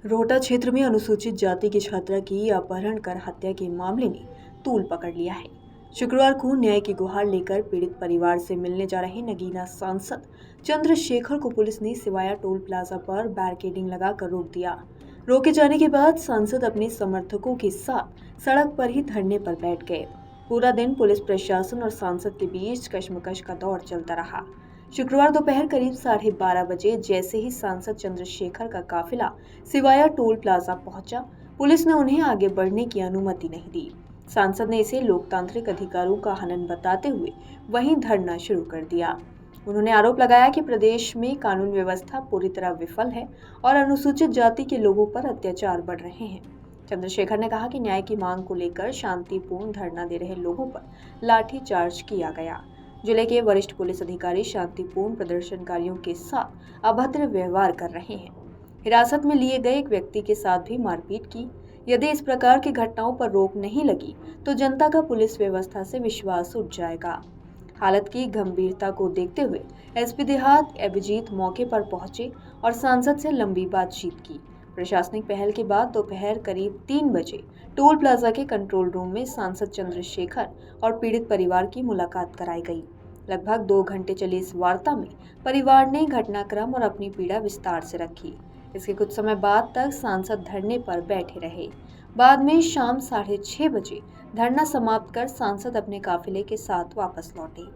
रोहटा क्षेत्र में अनुसूचित जाति की छात्रा की अपहरण कर हत्या के मामले ने तूल पकड़ लिया है। शुक्रवार को न्याय की गुहार लेकर पीड़ित परिवार से मिलने जा रहे नगीना सांसद चंद्रशेखर को पुलिस ने सिवाया टोल प्लाजा पर बैरिकेडिंग लगाकर रोक दिया। रोके जाने के बाद सांसद अपने समर्थकों के साथ सड़क पर ही धरने पर बैठ गए। पूरा दिन पुलिस प्रशासन और सांसद के बीच कशमकश का दौर चलता रहा। शुक्रवार दोपहर करीब 12:30 बजे जैसे ही सांसद चंद्रशेखर का काफिला सिवाया टोल प्लाजा पहुंचा, पुलिस ने उन्हें आगे बढ़ने की अनुमति नहीं दी। सांसद ने इसे लोकतांत्रिक अधिकारों का हनन बताते हुए वहीं धरना शुरू कर दिया। उन्होंने आरोप लगाया कि प्रदेश में कानून व्यवस्था पूरी तरह विफल है और अनुसूचित जाति के लोगों पर अत्याचार बढ़ रहे हैं। चंद्रशेखर ने कहा कि न्याय की मांग को लेकर शांतिपूर्ण धरना दे रहे लोगों पर लाठीचार्ज किया गया। जिले के वरिष्ठ पुलिस अधिकारी शांतिपूर्ण प्रदर्शनकारियों के साथ अभद्र व्यवहार कर रहे हैं। हिरासत में लिए गए एक व्यक्ति के साथ भी मारपीट की। यदि इस प्रकार की घटनाओं पर रोक नहीं लगी तो जनता का पुलिस व्यवस्था से विश्वास उठ जाएगा। हालत की गंभीरता को देखते हुए एसपी देहात अभिजीत मौके पर पहुंचे और सांसद से लंबी बातचीत की। प्रशासनिक पहल के बाद दोपहर करीब 3 बजे टोल प्लाजा के कंट्रोल रूम में सांसद चंद्रशेखर और पीड़ित परिवार की मुलाकात कराई गई। लगभग 2 घंटे चली इस वार्ता में परिवार ने घटनाक्रम और अपनी पीड़ा विस्तार से रखी। इसके कुछ समय बाद तक सांसद धरने पर बैठे रहे। बाद में शाम 6:30 बजे धरना समाप्त कर सांसद अपने काफिले के साथ वापस लौटे।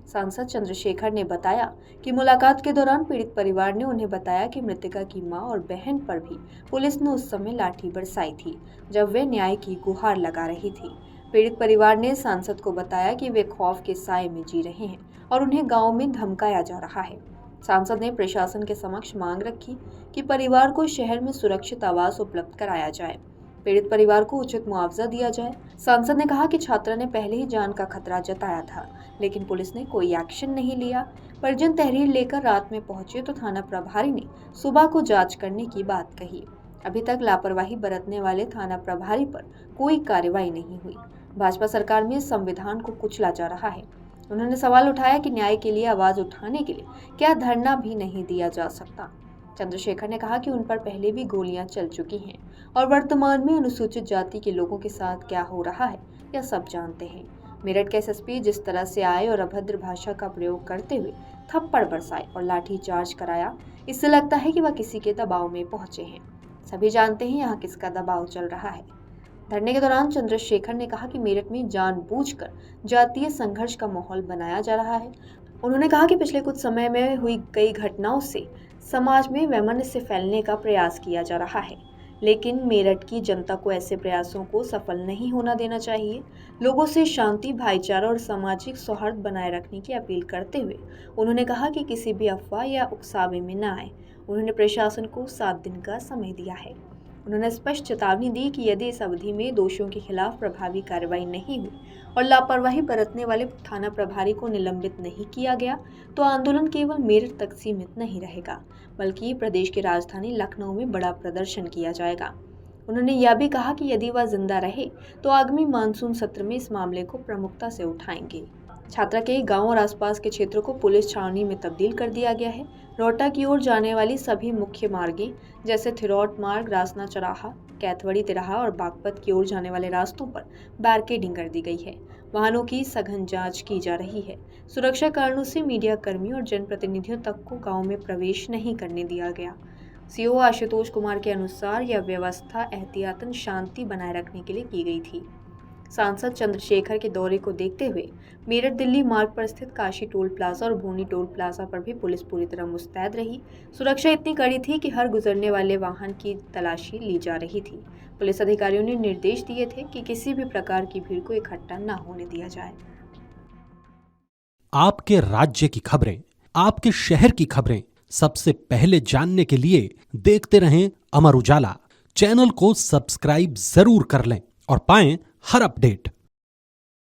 सांसद चंद्रशेखर ने बताया कि मुलाकात के दौरान पीड़ित परिवार ने उन्हें बताया कि मृतका की मां और बहन पर भी पुलिस ने उस समय लाठी बरसाई थी जब वे न्याय की गुहार लगा रही थी। पीड़ित परिवार ने सांसद को बताया कि वे खौफ के साए में जी रहे हैं और उन्हें गांव में धमकाया जा रहा है। सांसद ने प्रशासन के समक्ष मांग रखी कि परिवार को शहर में सुरक्षित आवास उपलब्ध कराया जाए, पीड़ित परिवार को उचित मुआवजा दिया जाए। सांसद ने कहा कि छात्रा ने पहले ही जान का खतरा जताया था, लेकिन पुलिस ने कोई एक्शन नहीं लिया। परिजन तहरीर लेकर रात में पहुंचे तो थाना प्रभारी ने सुबह को जांच करने की बात कही। अभी तक लापरवाही बरतने वाले थाना प्रभारी पर कोई कार्रवाई नहीं हुई। भाजपा सरकार में संविधान को कुचला जा रहा है। उन्होंने सवाल उठाया कि न्याय के लिए आवाज उठाने के लिए क्या धरना भी नहीं दिया जा सकता। चंद्रशेखर ने कहा कि उन पर पहले भी गोलियां चल चुकी हैं और वर्तमान में अनुसूचित जाति के लोगों के साथ क्या हो रहा है यह सब जानते हैं। मेरठ के एसएसपी जिस तरह से आए और अभद्र भाषा का प्रयोग करते हुए थप्पड़ बरसाए और लाठीचार्ज कराया, इससे लगता है कि वह किसी के दबाव में पहुंचे हैं। सभी जानते हैं यहाँ किसका दबाव चल रहा है। धरने के दौरान चंद्रशेखर ने कहा कि मेरठ में जानबूझकर जातीय संघर्ष का माहौल बनाया जा रहा है। उन्होंने कहा कि पिछले कुछ समय में हुई कई घटनाओं से समाज में वैमनस्य फैलने का प्रयास किया जा रहा है, लेकिन मेरठ की जनता को ऐसे प्रयासों को सफल नहीं होना देना चाहिए। लोगों से शांति, भाईचारा और सामाजिक सौहार्द बनाए रखने की अपील करते हुए उन्होंने कहा कि किसी भी अफवाह या उकसावे में न आए। उन्होंने प्रशासन को 7 दिन का समय दिया है। उन्होंने स्पष्ट चेतावनी दी कि यदि इस अवधि में दोषियों के खिलाफ प्रभावी कार्रवाई नहीं हुई और लापरवाही बरतने वाले थाना प्रभारी को निलंबित नहीं किया गया तो आंदोलन केवल मेरठ तक सीमित नहीं रहेगा, बल्कि प्रदेश की राजधानी लखनऊ में बड़ा प्रदर्शन किया जाएगा। उन्होंने यह भी कहा कि यदि वह जिंदा रहे तो आगामी मानसून सत्र में इस मामले को प्रमुखता से उठाएंगे। छात्रा के गांव और आसपास के क्षेत्रों को पुलिस छावनी में तब्दील कर दिया गया है। रोहटा की ओर जाने वाली सभी मुख्य मार्गें जैसे थिरौट मार्ग, रासना चौराहा, कैथवड़ी तिराहा और बागपत की ओर जाने वाले रास्तों पर बैरिकेडिंग कर दी गई है। वाहनों की सघन जांच की जा रही है। सुरक्षा कारणों से मीडिया कर्मियों और जनप्रतिनिधियों तक को गांव में प्रवेश नहीं करने दिया गया। सीओ आशुतोष कुमार के अनुसार यह व्यवस्था एहतियातन शांति बनाए रखने के लिए की गई थी। सांसद चंद्रशेखर के दौरे को देखते हुए मेरठ दिल्ली मार्ग पर स्थित काशी टोल प्लाजा और भूनी टोल प्लाजा पर भी पुलिस पूरी तरह मुस्तैद रही। सुरक्षा इतनी कड़ी थी कि हर गुजरने वाले वाहन की तलाशी ली जा रही थी। पुलिस अधिकारियों ने निर्देश दिए थे कि किसी भी प्रकार की भीड़ को इकट्ठा न होने दिया जाए। आपके राज्य की खबरें, आपके शहर की खबरें सबसे पहले जानने के लिए देखते रहें अमर उजाला। चैनल को सब्सक्राइब जरूर कर लें और पाएं हर अपडेट।